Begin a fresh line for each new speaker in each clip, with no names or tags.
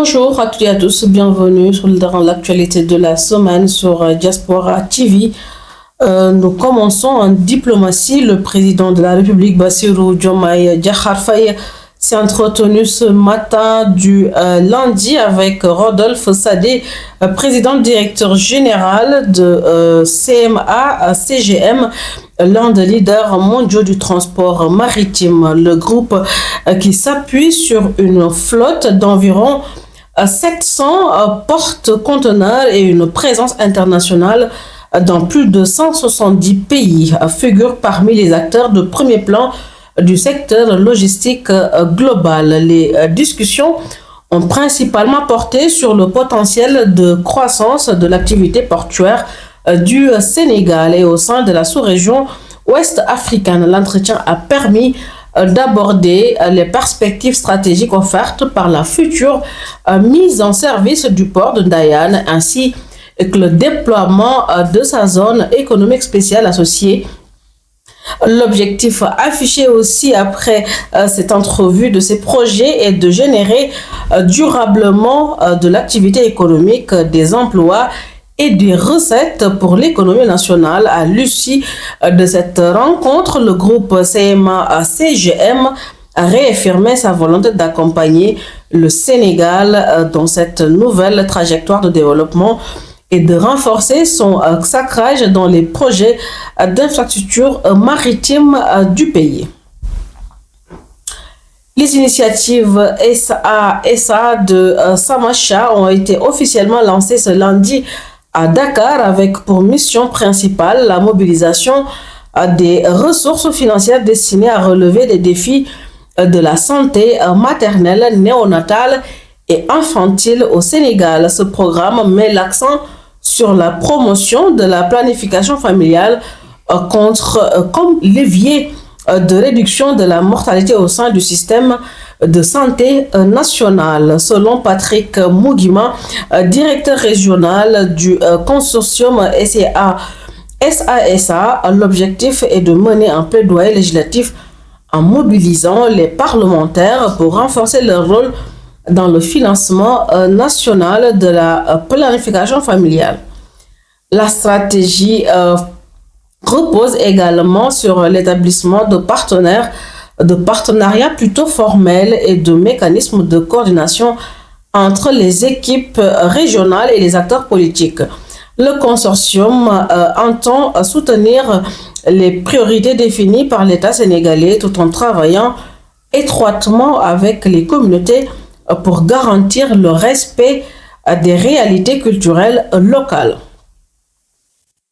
Bonjour à toutes et à tous, bienvenue dans l'actualité de la semaine sur Diaspora TV. Nous commençons en diplomatie. Le président de la République, Bassirou Diomaye Diakhar Faye, s'est entretenu ce matin du lundi avec Rodolphe Sadé, président directeur général de CMA-CGM, l'un des leaders mondiaux du transport maritime. Le groupe qui s'appuie sur une flotte d'environ 700 porte-conteneurs et une présence internationale dans plus de 170 pays figure parmi les acteurs de premier plan du secteur logistique global. Les discussions ont principalement porté sur le potentiel de croissance de l'activité portuaire du Sénégal et au sein de la sous-région ouest africaine. L'entretien a permis d'aborder les perspectives stratégiques offertes par la future mise en service du port de Ndayane ainsi que le déploiement de sa zone économique spéciale associée. L'objectif affiché aussi après cette entrevue de ces projets est de générer durablement de l'activité économique, des emplois et des recettes pour l'économie nationale. À l'issue de cette rencontre, le groupe CMA-CGM a réaffirmé sa volonté d'accompagner le Sénégal dans cette nouvelle trajectoire de développement et de renforcer son ancrage dans les projets d'infrastructure maritime du pays. Les initiatives SA de Samacha ont été officiellement lancées ce lundi à Dakar avec pour mission principale la mobilisation des ressources financières destinées à relever les défis de la santé maternelle, néonatale et infantile au Sénégal. Ce programme met l'accent sur la promotion de la planification familiale comme levier de réduction de la mortalité au sein du système de santé national. Selon Patrick Mugima, directeur régional du consortium SASA, l'objectif est de mener un plaidoyer législatif en mobilisant les parlementaires pour renforcer leur rôle dans le financement national de la planification familiale. La stratégie repose également sur l'établissement de partenariats plutôt formels et de mécanismes de coordination entre les équipes régionales et les acteurs politiques. Le consortium entend soutenir les priorités définies par l'État sénégalais tout en travaillant étroitement avec les communautés pour garantir le respect des réalités culturelles locales.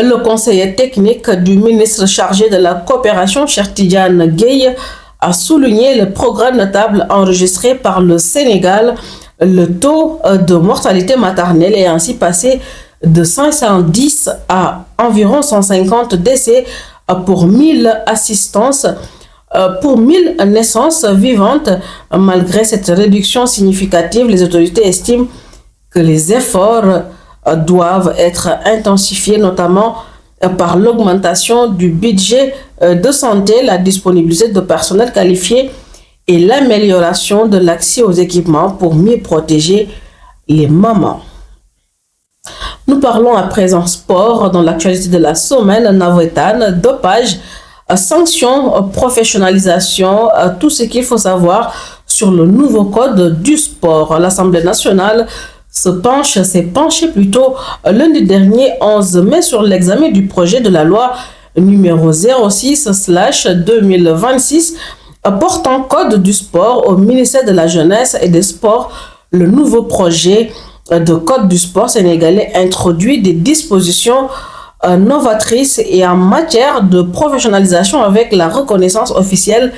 Le conseiller technique du ministre chargé de la coopération, Cheikh Tidiane Gueye, a souligné le progrès notable enregistré par le Sénégal. Le taux de mortalité maternelle est ainsi passé de 510 à environ 150 décès pour 1000 assistances. Pour 1000 naissances vivantes. Malgré cette réduction significative, les autorités estiment que les efforts doivent être intensifiés, notamment par l'augmentation du budget de santé, la disponibilité de personnel qualifié et l'amélioration de l'accès aux équipements pour mieux protéger les mamans. Nous parlons à présent sport dans l'actualité de la semaine. Navetan, dopage, sanctions, professionnalisation, tout ce qu'il faut savoir sur le nouveau code du sport. L'Assemblée nationale s'est penchée plutôt lundi dernier 11 mai sur l'examen du projet de la loi numéro 06/2026 portant code du sport au ministère de la Jeunesse et des Sports. Le nouveau projet de code du sport sénégalais introduit des dispositions novatrices et en matière de professionnalisation avec la reconnaissance officielle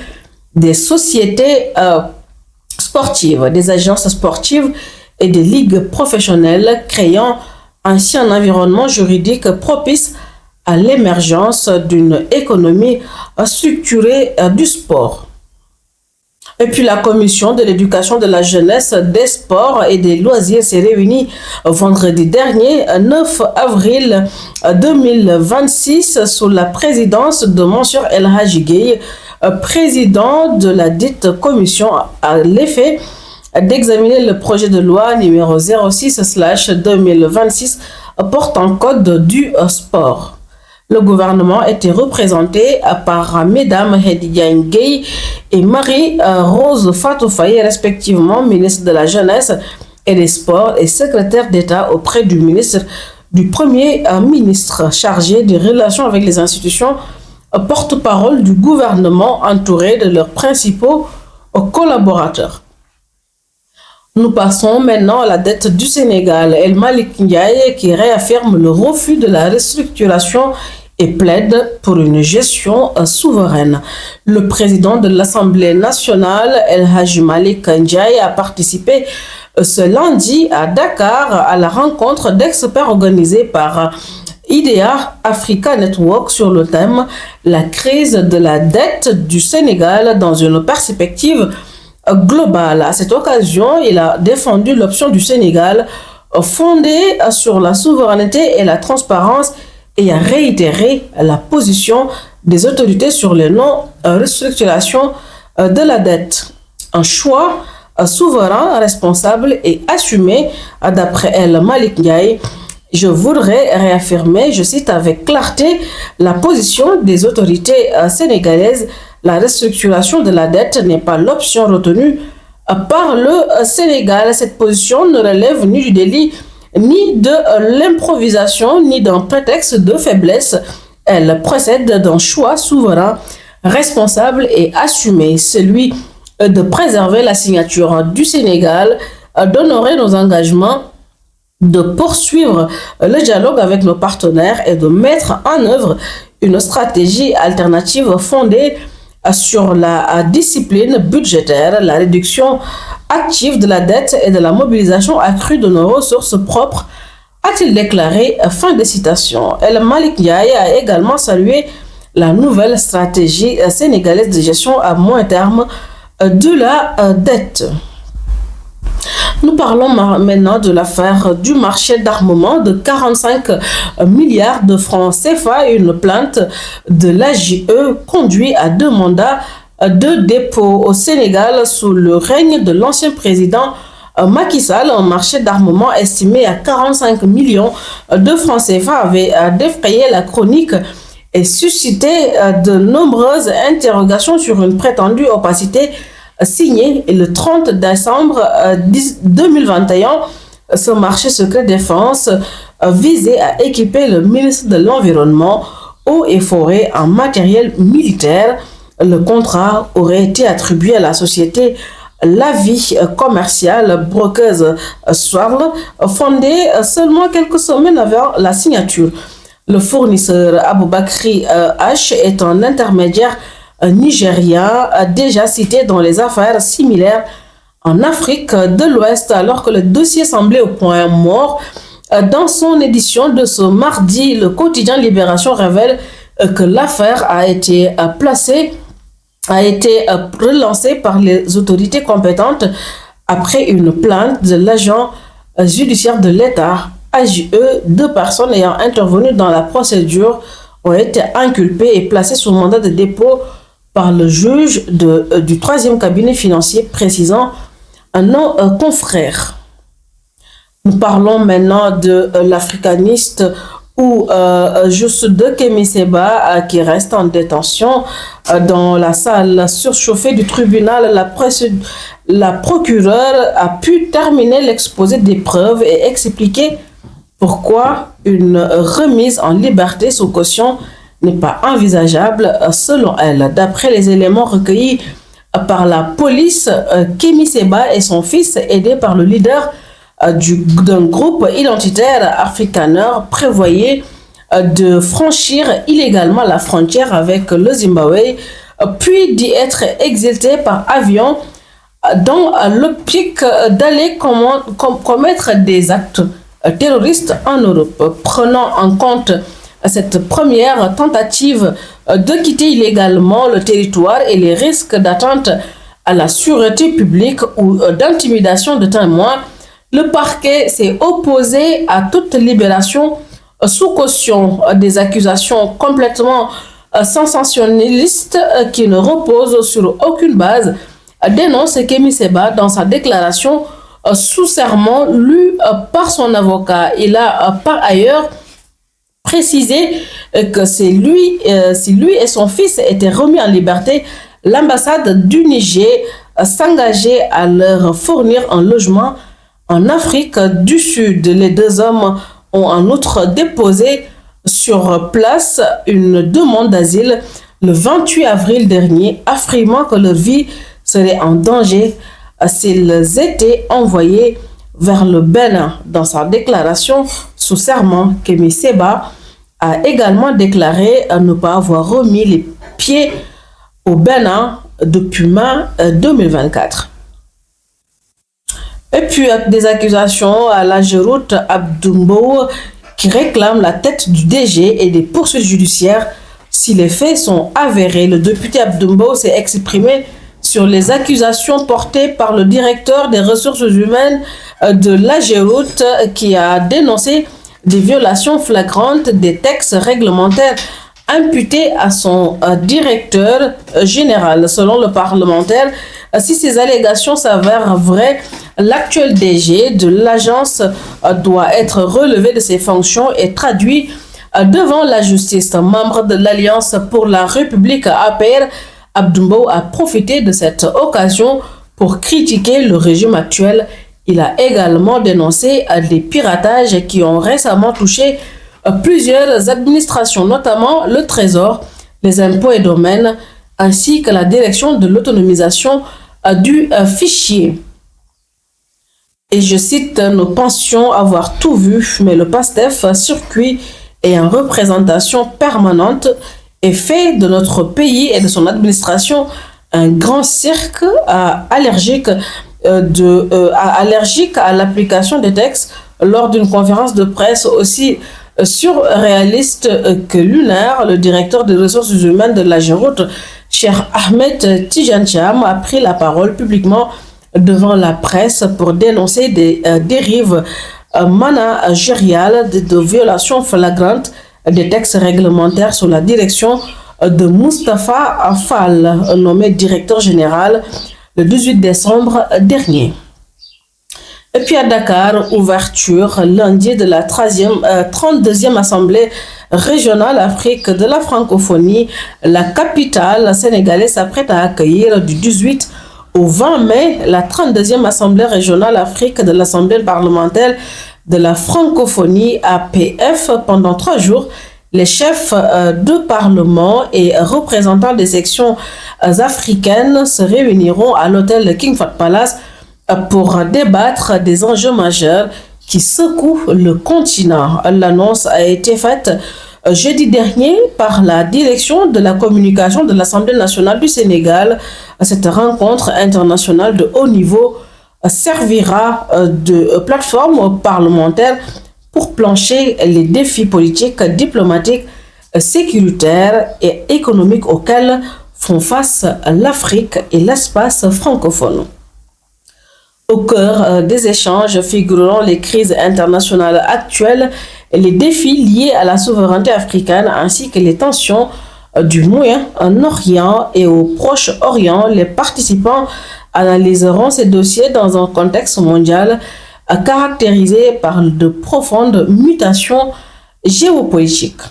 des sociétés sportives, des agences sportives et des ligues professionnelles, créant ainsi un environnement juridique propice à l'émergence d'une économie structurée du sport. Et puis la commission de l'éducation, de la jeunesse, des sports et des loisirs s'est réunie vendredi dernier, 9 avril 2026, sous la présidence de Monsieur El Hadji Gueye, président de la dite commission. À l'effet, d'examiner le projet de loi numéro 06/2026 portant code du sport. Le gouvernement était représenté par Mesdames Hedi Diagne Gueye et Marie-Rose Fatou Faye, respectivement ministre de la Jeunesse et des Sports et secrétaire d'État auprès du Premier ministre chargé des relations avec les institutions, porte-parole du gouvernement entouré de leurs principaux collaborateurs. Nous passons maintenant à la dette du Sénégal. El Malick Ndiaye qui réaffirme le refus de la restructuration et plaide pour une gestion souveraine. Le président de l'Assemblée nationale, El Hadji Malick Ndiaye, a participé ce lundi à Dakar à la rencontre d'experts organisée par IDEA Africa Network sur le thème « La crise de la dette du Sénégal dans une perspective globale ». À cette occasion, il a défendu l'option du Sénégal fondée sur la souveraineté et la transparence et a réitéré la position des autorités sur les non-restructurations de la dette. Un choix souverain, responsable et assumé, d'après El Malick Ndiaye. Je voudrais réaffirmer, je cite avec clarté, la position des autorités sénégalaises. La restructuration de la dette n'est pas l'option retenue par le Sénégal. Cette position ne relève ni du délit, ni de l'improvisation, ni d'un prétexte de faiblesse. Elle procède d'un choix souverain, responsable et assumé, celui de préserver la signature du Sénégal, d'honorer nos engagements, de poursuivre le dialogue avec nos partenaires et de mettre en œuvre une stratégie alternative fondée sur la discipline budgétaire, la réduction active de la dette et de la mobilisation accrue de nos ressources propres, a-t-il déclaré. Fin de citation. El Malick Ndiaye a également salué la nouvelle stratégie sénégalaise de gestion à moyen terme de la dette. Nous parlons maintenant de l'affaire du marché d'armement de 45 milliards de francs CFA. Une plainte de l'AJE conduit à 2 mandats de dépôt au Sénégal sous le règne de l'ancien président Macky Sall. Un marché d'armement estimé à 45 millions de francs CFA avait défrayé la chronique et suscité de nombreuses interrogations sur une prétendue opacité. Signé le 30 décembre 2021, ce marché secret défense visait à équiper le ministre de l'Environnement, Eaux et Forêts en matériel militaire. Le contrat aurait été attribué à la société Lavie commerciale brokeuse Swarl, fondée seulement quelques semaines avant la signature. Le fournisseur Aboubakri H est un intermédiaire nigérien déjà cité dans les affaires similaires en Afrique de l'Ouest, alors que le dossier semblait au point mort. Dans son édition de ce mardi, le quotidien Libération révèle que l'affaire a été relancée par les autorités compétentes après une plainte de l'agent judiciaire de l'État, AJE. 2 personnes ayant intervenu dans la procédure ont été inculpées et placées sous mandat de dépôt par le juge du 3e cabinet financier, précisant nos confrères. Nous parlons maintenant de l'africaniste ou Youssou Kemi Seba qui reste en détention dans la salle surchauffée du tribunal. La procureure a pu terminer l'exposé des preuves et expliquer pourquoi une remise en liberté sous caution n'est pas envisageable selon elle. D'après les éléments recueillis par la police, Kemi Seba et son fils, aidés par le leader d'un groupe identitaire afrikaner, prévoyaient de franchir illégalement la frontière avec le Zimbabwe, puis d'y être exiltés par avion dans l'optique d'aller commettre des actes terroristes en Europe. Prenant en compte cette première tentative de quitter illégalement le territoire et les risques d'atteinte à la sûreté publique ou d'intimidation de témoins, le parquet s'est opposé à toute libération sous caution. Des accusations complètement sensationnalistes qui ne reposent sur aucune base dénonce Kémi Séba dans sa déclaration sous serment lue par son avocat. Il a par ailleurs précisé que si lui et son fils étaient remis en liberté, l'ambassade du Niger s'engageait à leur fournir un logement en Afrique du Sud. Les deux hommes ont en outre déposé sur place une demande d'asile le 28 avril dernier, affirmant que leur vie serait en danger s'ils étaient envoyés vers le Bénin. Dans sa déclaration sous serment, Kémi Séba a également déclaré ne pas avoir remis les pieds au Bénin depuis mai 2024. Et puis, des accusations à l'Ageroute Abdoumbo qui réclame la tête du DG et des poursuites judiciaires si les faits sont avérés. Le député Abdoumbo s'est exprimé sur les accusations portées par le directeur des ressources humaines de l'Ageroute qui a dénoncé des violations flagrantes des textes réglementaires imputés à son directeur général. Selon le parlementaire, si ces allégations s'avèrent vraies, l'actuel DG de l'agence doit être relevé de ses fonctions et traduit devant la justice. Membre de l'Alliance pour la République APR, Abdoumbo a profité de cette occasion pour critiquer le régime actuel. Il a également dénoncé des piratages qui ont récemment touché plusieurs administrations, notamment le Trésor, les impôts et domaines, ainsi que la direction de l'autonomisation du fichier. Et je cite, nous pensions avoir tout vu, mais le PASTEF circuit et en représentation permanente et fait de notre pays et de son administration un grand cirque allergique à l'application des textes lors d'une conférence de presse aussi surréaliste que lunaire. Le directeur des ressources humaines de l'Ageroute, Cheikh Ahmed Tidiane Thiam, a pris la parole publiquement devant la presse pour dénoncer des dérives managériales de violations flagrantes des textes réglementaires sous la direction de Moustapha Fall, nommé directeur général le 18 décembre dernier. Et puis à Dakar, ouverture lundi de la 32e Assemblée régionale Afrique de la francophonie. La capitale sénégalaise s'apprête à accueillir du 18 au 20 mai la 32e Assemblée régionale Afrique de l'Assemblée parlementaire de la francophonie APF. Pendant 3 jours, les chefs de parlement et représentants des sections africaines se réuniront à l'hôtel King Fahd Palace pour débattre des enjeux majeurs qui secouent le continent. L'annonce a été faite jeudi dernier par la direction de la communication de l'Assemblée nationale du Sénégal. Cette rencontre internationale de haut niveau servira de plateforme parlementaire pour plancher les défis politiques, diplomatiques, sécuritaires et économiques auxquels font face l'Afrique et l'espace francophone. Au cœur des échanges figureront les crises internationales actuelles et les défis liés à la souveraineté africaine ainsi que les tensions du Moyen-Orient et au Proche-Orient. Les participants analyseront ces dossiers dans un contexte mondial caractérisé par de profondes mutations géopolitiques.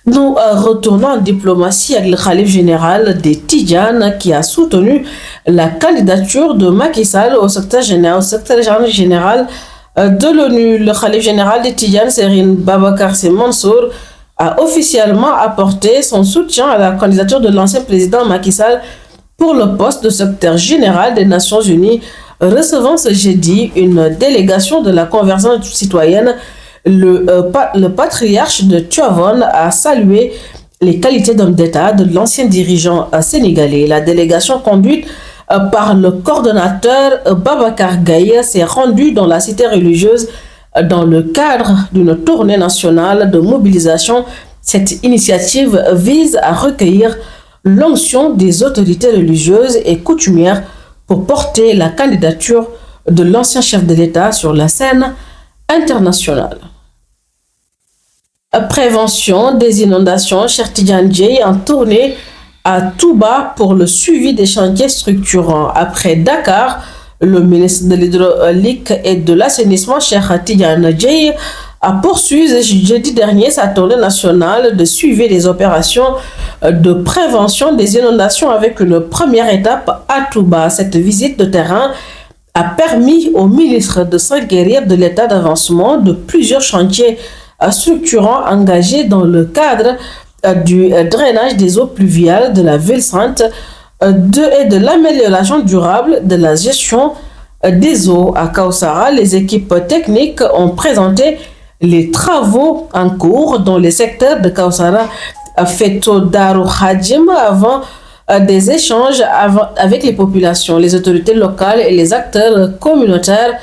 Nous retournons en diplomatie avec le Khalif général des Tidjanes qui a soutenu la candidature de Macky Sall au secrétaire général de l'ONU. Le Khalif général des Tidjanes, Serigne Babacar Sy Mansour, a officiellement apporté son soutien à la candidature de l'ancien président Macky Sall pour le poste de secrétaire général des Nations Unies, recevant ce jeudi une délégation de la Convergence citoyenne. Le patriarche de Tivaouane a salué les qualités d'homme d'État de l'ancien dirigeant sénégalais. La délégation conduite par le coordonnateur Babacar Gaye s'est rendue dans la cité religieuse dans le cadre d'une tournée nationale de mobilisation. Cette initiative vise à recueillir l'onction des autorités religieuses et coutumières pour porter la candidature de l'ancien chef de l'État sur la scène internationale. Prévention des inondations, Cheikh Tidiane Dièye en tournée à Touba pour le suivi des chantiers structurants. Après Dakar, le ministre de l'Hydraulique et de l'Assainissement, Cheikh Tidiane Dièye, a poursuivi jeudi dernier sa tournée nationale de suivi des opérations de prévention des inondations avec une première étape à Touba. Cette visite de terrain a permis au ministre de s'enquérir de l'état d'avancement de plusieurs chantiers structurants engagés dans le cadre du drainage des eaux pluviales de la ville sainte et de l'amélioration durable de la gestion des eaux. À Kausara, les équipes techniques ont présenté les travaux en cours dans les secteurs de Kausara, Feto, Daru, Hadjim avant des échanges avec les populations, les autorités locales et les acteurs communautaires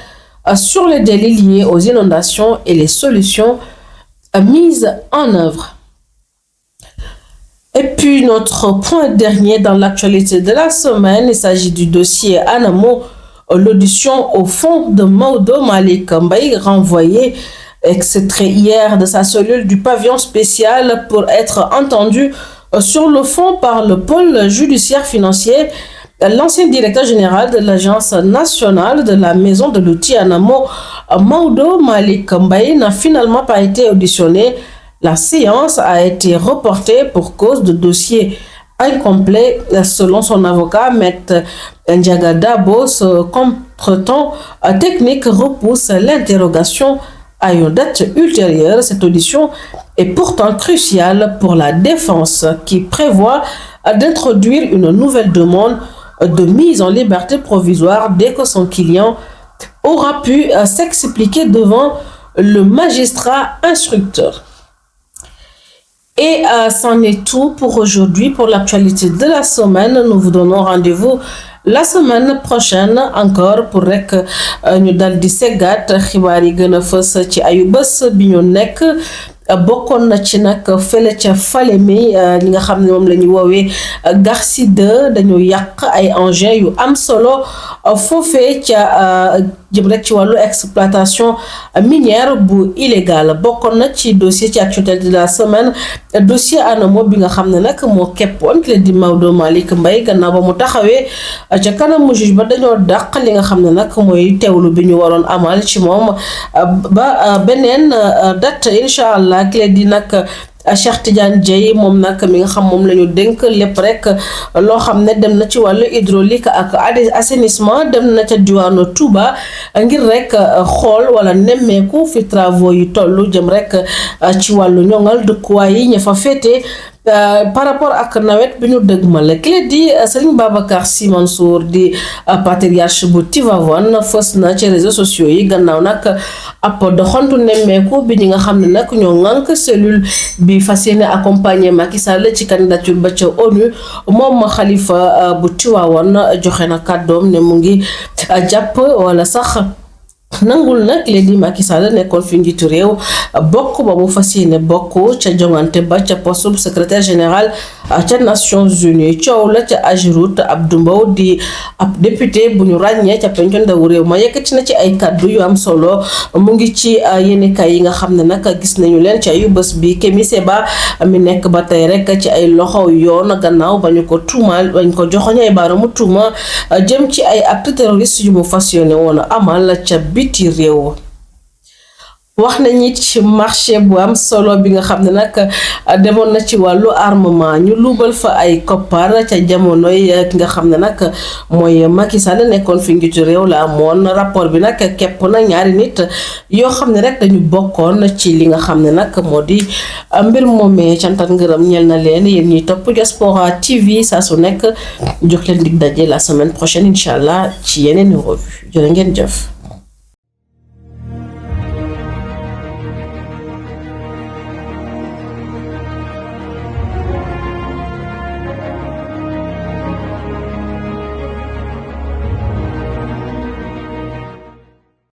sur les délais liés aux inondations et les solutions mises en œuvre. Et puis notre point dernier dans l'actualité de la semaine, il s'agit du dossier Anamo, l'audition au fond de Maodo Malick Mbaye, renvoyé extrait hier de sa cellule du pavillon spécial pour être entendu sur le fond par le pôle judiciaire financier. L'ancien directeur général de l'Agence nationale de la maison de l'outil Anamo, Maodo Malick Mbaye, n'a finalement pas été auditionné. La séance a été reportée pour cause de dossier incomplet. Selon son avocat, Maître Ndiaga Dabo, ce contretemps technique repousse l'interrogation à une date ultérieure. Cette audition est pourtant cruciale pour la défense qui prévoit d'introduire une nouvelle demande de mise en liberté provisoire dès que son client aura pu s'expliquer devant le magistrat instructeur. Et c'en est tout pour aujourd'hui, pour l'actualité de la semaine. Nous vous donnons rendez-vous la semaine prochaine encore pour rek ñu dal di seggaat xibaar yi gën a fës ci ayu bés bi ñu nekk. Bokkoon na ci nag fële ca Falémé ñi nga xam ne moom la ñuy woowee Garci 2 dañu yàq ay engins yu am solo foofee ca jëm rek ci wàllu exploitation minière bu illégale. Bokkoon na ci dossier ci actualité de la semaine dossier Anamo bi nga xam ne nag moo keppoon ki la di Maodo Malick Mbaye gannaaw ba mu taxawee ca kanamu juge ba dañoo dàq li nga xam ne nag mooy teewlu bi ñu waroon amal ci moom ba beneen date incha allah. Ki la di nag Cheikh Tidiane Dièye moom nag mi nga xam moom la ñu dénk lépp rek loo xam ne dem na ci wàllu hydraulique ak assainissement, dem na ca diwaanu Touba ngir rek xool wala nemmeeku fi travaux yi tollu jëm rek ci wàllu ñoŋal dëkkuwaay yi ña fa féete par rapport ak nawet bi ñu dëgmal. Ki la di Serigne Babacar Sy Mansour di patriarche bu Tivaouane fës na ci réseaux sociaux yi gannaaw nag ab doxantu nemmeeku bi ñi nga xam ne nag ñoo ŋànk cellule bi fas yéene accompagner Macky Sall ci candidature ba ca ONU. Moom xalifa bu Tivaouane joxe na kàddoom ne mu ngi jàpp wala sax nangul nag li di Macky Sall nekkoon fi njiitu réew bokk ba mu fas yéene bokk ca jongante ba ca poste secrétaire général ca Nations Unies. Coow la ca Ageroute, Abdou Mbow di ab député bu ñu ràññee ca pencu ndawu réew ma yëkkati na ci ay kàddu yu am solo. Mu ngi ci yéenekaay yi nga xam ne nag gis nañu leen ci ayu bés bi. Kémi Séba mi nekk ba tey rek ci ay loxo yoon gannaaw ba ñu ko tuumaal bañ ko joxoñ ay baaraamu tuuma jëm ci ay acte terroriste yu mu fas yéene woon amal ca biti réew. Wax nañ it ci marché bu am solo bi nga xam ne nag demoon na ci wàllu armement ñu luubal fa ay koppar ca jamonoy ki nga xam ne nag mooy Macky Sall nekkoon fi njiitu réew la amoon. Rapport bi nag képp na ñaari nit yoo xam ne rek dañu bokkoon ci li nga xam ne nag moo di mbir moomee. cantat ngërëm ñeel na leen yéen ñuy topp Diaspora TV saa su nekk jox leen dig daje la semaine prochaine incha allah ci yeneen revue. Jërë ngeen jëf.